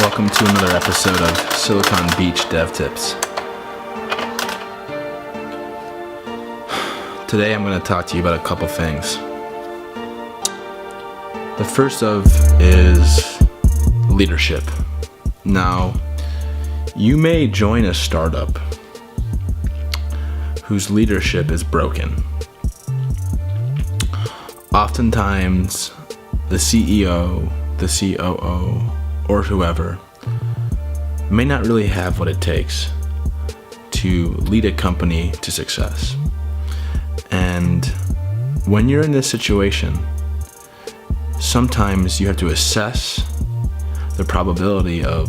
Welcome to another episode of Silicon Beach Dev Tips. Today I'm going to talk to you about a couple things. The first of is leadership. Now, you may join a startup whose leadership is broken. Oftentimes, the CEO, the COO, or whoever may not really have what it takes to lead a company to success. And when you're in this situation, sometimes you have to assess the probability of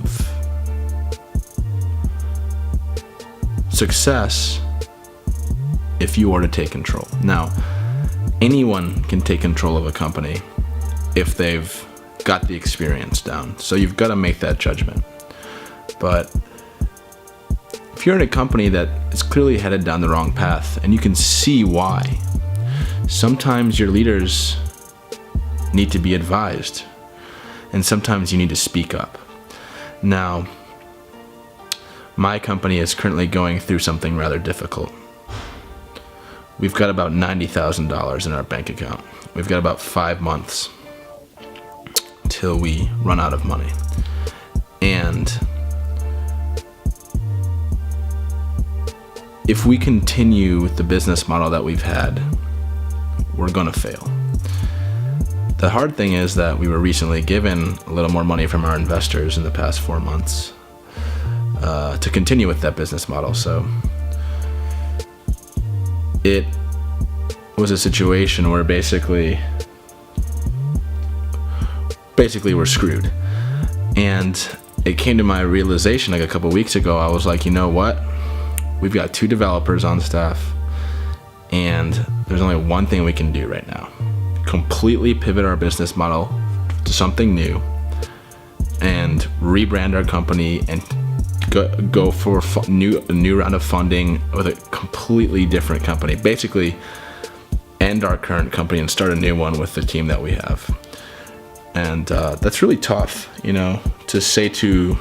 success if you are to take control. Now, anyone can take control of a company if they've got the experience down. So you've got to make that judgment. But if you're in a company that is clearly headed down the wrong path, and you can see why, sometimes your leaders need to be advised, and sometimes you need to speak up. Now, my company is currently going through something rather difficult. We've got about $90,000 in our bank account. We've got about 5 months till we run out of money. And if we continue with the business model that we've had, we're gonna fail. The hard thing is that we were recently given a little more money from our investors in the past 4 months to continue with that business model. So it was a situation where basically we're screwed. And it came to my realization like a couple weeks ago. I was like, you know what? We've got 2 developers on staff, and there's only one thing we can do right now. Completely pivot our business model to something new and rebrand our company and go for a new round of funding with a completely different company. Basically, end our current company and start a new one with the team that we have. And that's really tough, to say to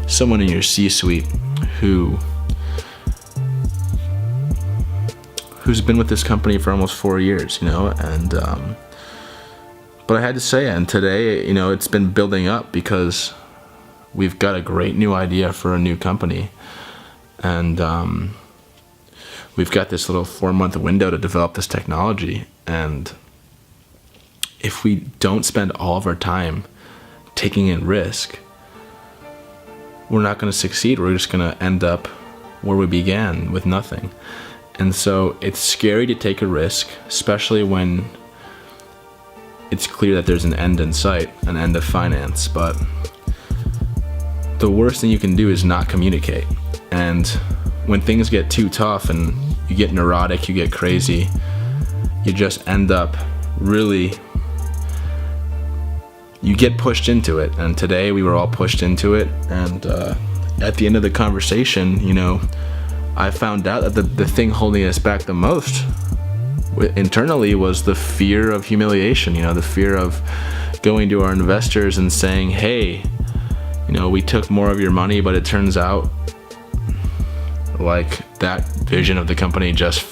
someone in your C-suite who's been with this company for almost 4 years, and but I had to say it. And today, it's been building up because we've got a great new idea for a new company, and we've got this little 4-month window to develop this technology. And if we don't spend all of our time taking in risk, we're not going to succeed. We're just going to end up where we began, with nothing. And so it's scary to take a risk, especially when it's clear that there's an end in sight, an end of finance. But the worst thing you can do is not communicate. And when things get too tough and you get neurotic, you get crazy, you just end up you get pushed into it. And today we were all pushed into it. And at the end of the conversation, I found out that the thing holding us back the most internally was the fear of humiliation, the fear of going to our investors and saying, hey, we took more of your money, but it turns out like that vision of the company just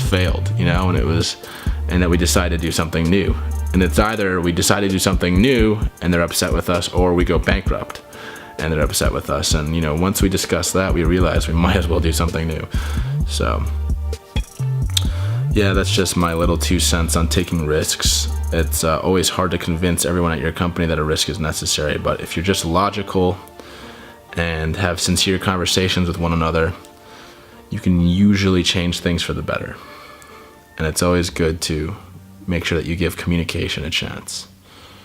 failed, and that we decided to do something new. And it's either we decide to do something new and they're upset with us, or we go bankrupt and they're upset with us. And once we discuss that, we realize we might as well do something new. So yeah, that's just my little 2 cents on taking risks. It's always hard to convince everyone at your company that a risk is necessary, but if you're just logical and have sincere conversations with one another, you can usually change things for the better. And it's always good to make sure that you give communication a chance.